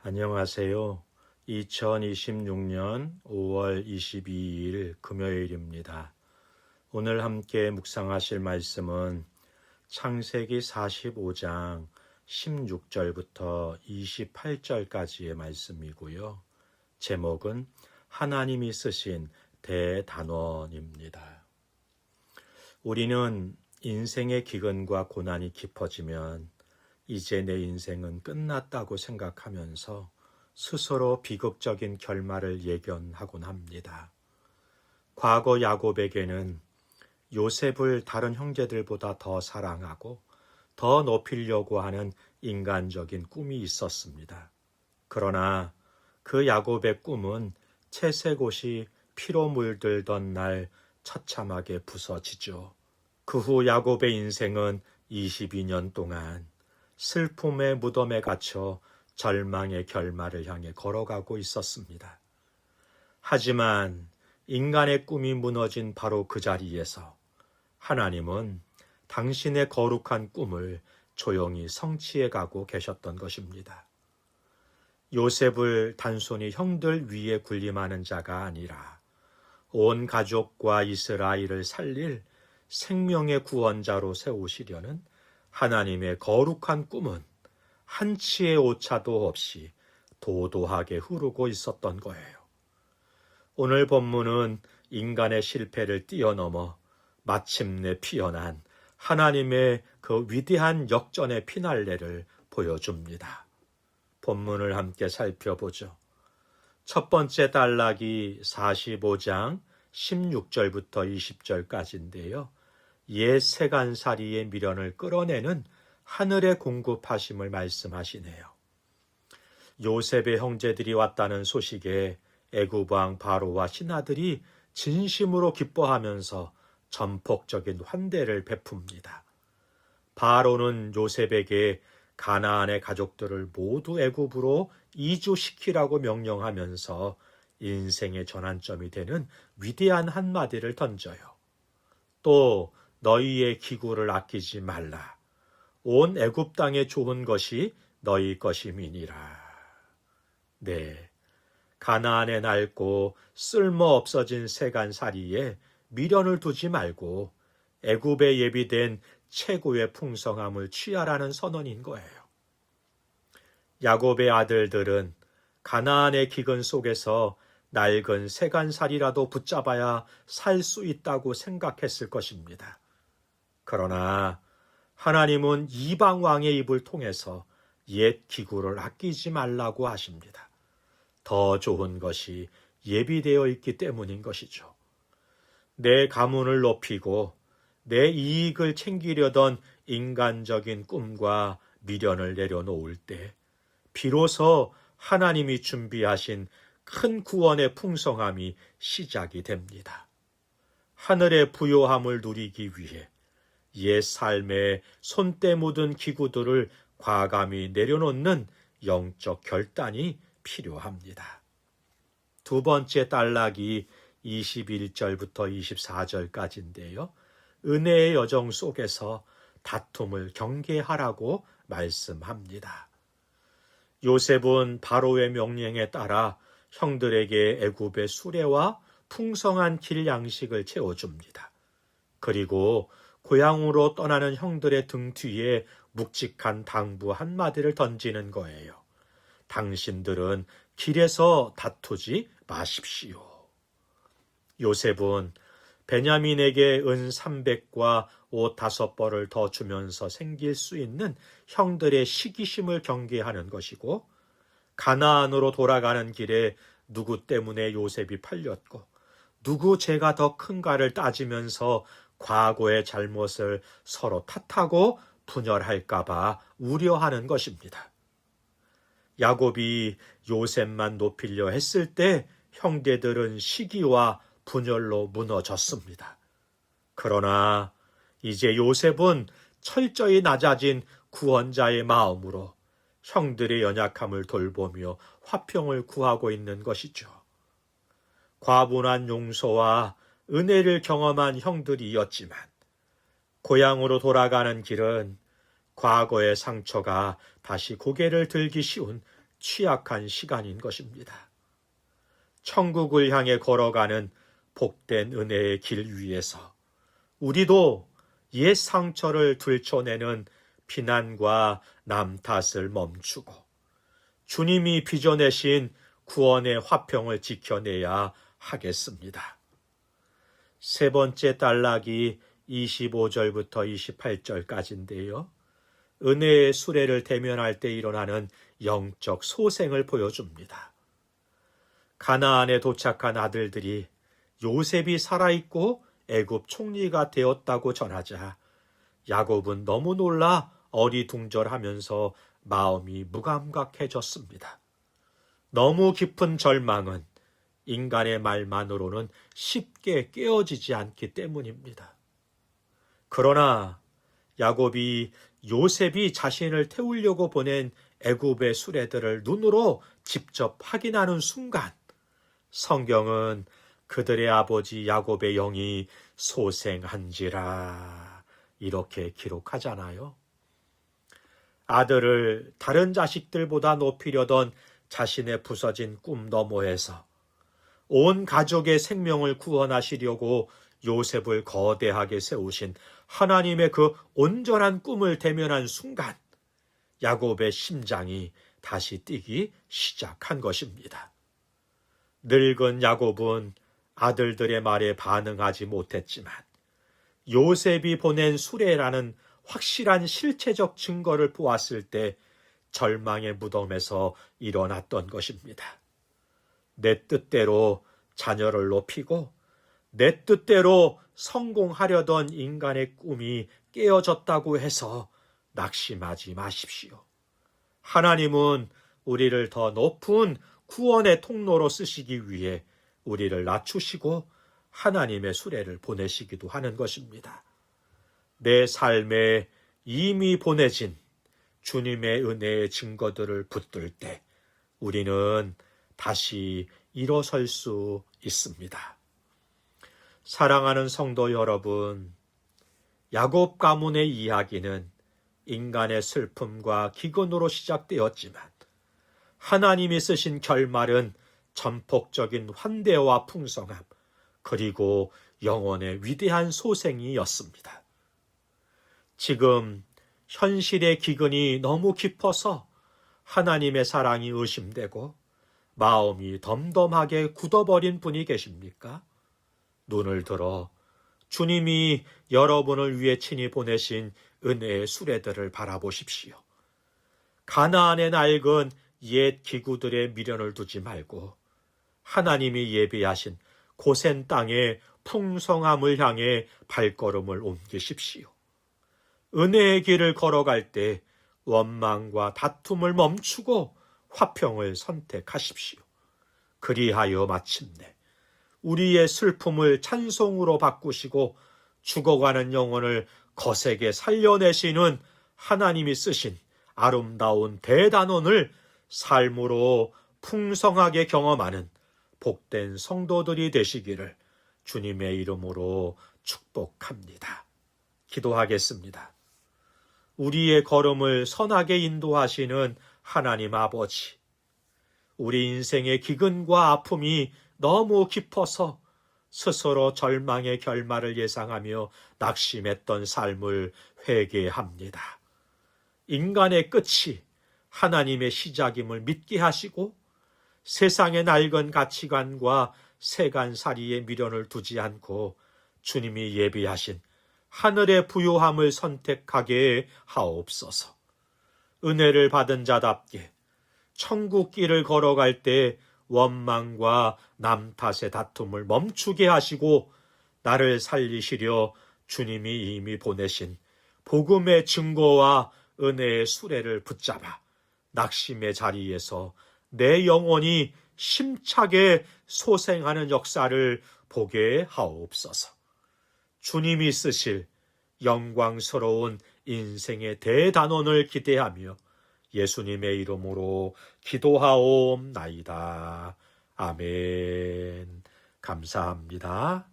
안녕하세요. 2026년 5월 22일 금요일입니다. 오늘 함께 묵상하실 말씀은 창세기 45장 16절부터 28절까지의 말씀이고요. 제목은 하나님이 쓰신 대단원입니다. 우리는 인생의 기근과 고난이 깊어지면 이제 내 인생은 끝났다고 생각하면서 스스로 비극적인 결말을 예견하곤 합니다. 과거 야곱에게는 요셉을 다른 형제들보다 더 사랑하고 더 높이려고 하는 인간적인 꿈이 있었습니다. 그러나 그 야곱의 꿈은 채색옷이 피로 물들던 날 처참하게 부서지죠. 그 후 야곱의 인생은 22년 동안 슬픔의 무덤에 갇혀 절망의 결말을 향해 걸어가고 있었습니다. 하지만 인간의 꿈이 무너진 바로 그 자리에서 하나님은 당신의 거룩한 꿈을 조용히 성취해 가고 계셨던 것입니다. 요셉을 단순히 형들 위에 군림하는 자가 아니라 온 가족과 이스라엘을 살릴 생명의 구원자로 세우시려는 하나님의 거룩한 꿈은 한치의 오차도 없이 도도하게 흐르고 있었던 거예요. 오늘 본문은 인간의 실패를 뛰어넘어 마침내 피어난 하나님의 그 위대한 역전의 피날레를 보여줍니다. 본문을 함께 살펴보죠. 첫 번째 단락이 45장 16절부터 20절까지인데요. 옛 세간살이의 미련을 끌어내는 하늘의 공급하심을 말씀하시네요. 요셉의 형제들이 왔다는 소식에 애굽 왕 바로와 신하들이 진심으로 기뻐하면서 전폭적인 환대를 베풉니다. 바로는 요셉에게 가나안의 가족들을 모두 애굽으로 이주시키라고 명령하면서 인생의 전환점이 되는 위대한 한마디를 던져요. 또 너희의 기구를 아끼지 말라. 온 애굽 땅에 좋은 것이 너희 것임이니라. 네, 가나안의 낡고 쓸모없어진 세간살이에 미련을 두지 말고 애굽에 예비된 최고의 풍성함을 취하라는 선언인 거예요. 야곱의 아들들은 가나안의 기근 속에서 낡은 세간살이라도 붙잡아야 살 수 있다고 생각했을 것입니다. 그러나 하나님은 이방 왕의 입을 통해서 옛 기구를 아끼지 말라고 하십니다. 더 좋은 것이 예비되어 있기 때문인 것이죠. 내 가문을 높이고 내 이익을 챙기려던 인간적인 꿈과 미련을 내려놓을 때 비로소 하나님이 준비하신 큰 구원의 풍성함이 시작이 됩니다. 하늘의 부요함을 누리기 위해 옛 삶의 손때 묻은 기구들을 과감히 내려놓는 영적 결단이 필요합니다. 두 번째 단락이 21절부터 24절까지인데요. 은혜의 여정 속에서 다툼을 경계하라고 말씀합니다. 요셉은 바로의 명령에 따라 형들에게 애굽의 수레와 풍성한 길 양식을 채워줍니다. 그리고 고향으로 떠나는 형들의 등 뒤에 묵직한 당부 한마디를 던지는 거예요. 당신들은 길에서 다투지 마십시오. 요셉은 베냐민에게 은 300과 옷 5벌을 더 주면서 생길 수 있는 형들의 시기심을 경계하는 것이고, 가나안으로 돌아가는 길에 누구 때문에 요셉이 팔렸고 누구 죄가 더 큰가를 따지면서 과거의 잘못을 서로 탓하고 분열할까 봐 우려하는 것입니다. 야곱이 요셉만 높이려 했을 때 형제들은 시기와 분열로 무너졌습니다. 그러나 이제 요셉은 철저히 낮아진 구원자의 마음으로 형들의 연약함을 돌보며 화평을 구하고 있는 것이죠. 과분한 용서와 은혜를 경험한 형들이었지만 고향으로 돌아가는 길은 과거의 상처가 다시 고개를 들기 쉬운 취약한 시간인 것입니다. 천국을 향해 걸어가는 복된 은혜의 길 위에서 우리도 옛 상처를 들춰내는 비난과 남 탓을 멈추고 주님이 빚어내신 구원의 화평을 지켜내야 하겠습니다. 세 번째 단락이 25절부터 28절까지인데요. 은혜의 수레를 대면할 때 일어나는 영적 소생을 보여줍니다. 가나안에 도착한 아들들이 요셉이 살아있고 애굽 총리가 되었다고 전하자 야곱은 너무 놀라 어리둥절하면서 마음이 무감각해졌습니다. 너무 깊은 절망은 인간의 말만으로는 쉽게 깨어지지 않기 때문입니다. 그러나 야곱이 요셉이 자신을 태우려고 보낸 애굽의 수레들을 눈으로 직접 확인하는 순간 성경은 그들의 아버지 야곱의 영이 소생한지라 이렇게 기록하잖아요. 아들을 다른 자식들보다 높이려던 자신의 부서진 꿈 너머에서 온 가족의 생명을 구원하시려고 요셉을 거대하게 세우신 하나님의 그 온전한 꿈을 대면한 순간 야곱의 심장이 다시 뛰기 시작한 것입니다. 늙은 야곱은 아들들의 말에 반응하지 못했지만 요셉이 보낸 수레라는 확실한 실체적 증거를 보았을 때 절망의 무덤에서 일어났던 것입니다. 내 뜻대로 자녀를 높이고 내 뜻대로 성공하려던 인간의 꿈이 깨어졌다고 해서 낙심하지 마십시오. 하나님은 우리를 더 높은 구원의 통로로 쓰시기 위해 우리를 낮추시고 하나님의 수레를 보내시기도 하는 것입니다. 내 삶에 이미 보내진 주님의 은혜의 증거들을 붙들 때 우리는 다시 일어설 수 있습니다. 사랑하는 성도 여러분, 야곱 가문의 이야기는 인간의 슬픔과 기근으로 시작되었지만 하나님이 쓰신 결말은 전폭적인 환대와 풍성함 그리고 영혼의 위대한 소생이었습니다. 지금 현실의 기근이 너무 깊어서 하나님의 사랑이 의심되고 마음이 덤덤하게 굳어버린 분이 계십니까? 눈을 들어 주님이 여러분을 위해 친히 보내신 은혜의 수레들을 바라보십시오. 가나안의 낡은 옛 기구들의 미련을 두지 말고 하나님이 예비하신 고센 땅의 풍성함을 향해 발걸음을 옮기십시오. 은혜의 길을 걸어갈 때 원망과 다툼을 멈추고 화평을 선택하십시오. 그리하여 마침내 우리의 슬픔을 찬송으로 바꾸시고 죽어가는 영혼을 거세게 살려내시는 하나님이 쓰신 아름다운 대단원을 삶으로 풍성하게 경험하는 복된 성도들이 되시기를 주님의 이름으로 축복합니다. 기도하겠습니다. 우리의 걸음을 선하게 인도하시는 하나님 아버지, 우리 인생의 기근과 아픔이 너무 깊어서 스스로 절망의 결말을 예상하며 낙심했던 삶을 회개합니다. 인간의 끝이 하나님의 시작임을 믿게 하시고 세상의 낡은 가치관과 세간살이의 미련을 두지 않고 주님이 예비하신 하늘의 부요함을 선택하게 하옵소서. 은혜를 받은 자답게 천국 길을 걸어갈 때 원망과 남 탓의 다툼을 멈추게 하시고 나를 살리시려 주님이 이미 보내신 복음의 증거와 은혜의 수레를 붙잡아 낙심의 자리에서 내 영혼이 심차게 소생하는 역사를 보게 하옵소서. 주님이 쓰실 영광스러운 인생의 대단원을 기대하며 예수님의 이름으로 기도하옵나이다. 아멘. 감사합니다.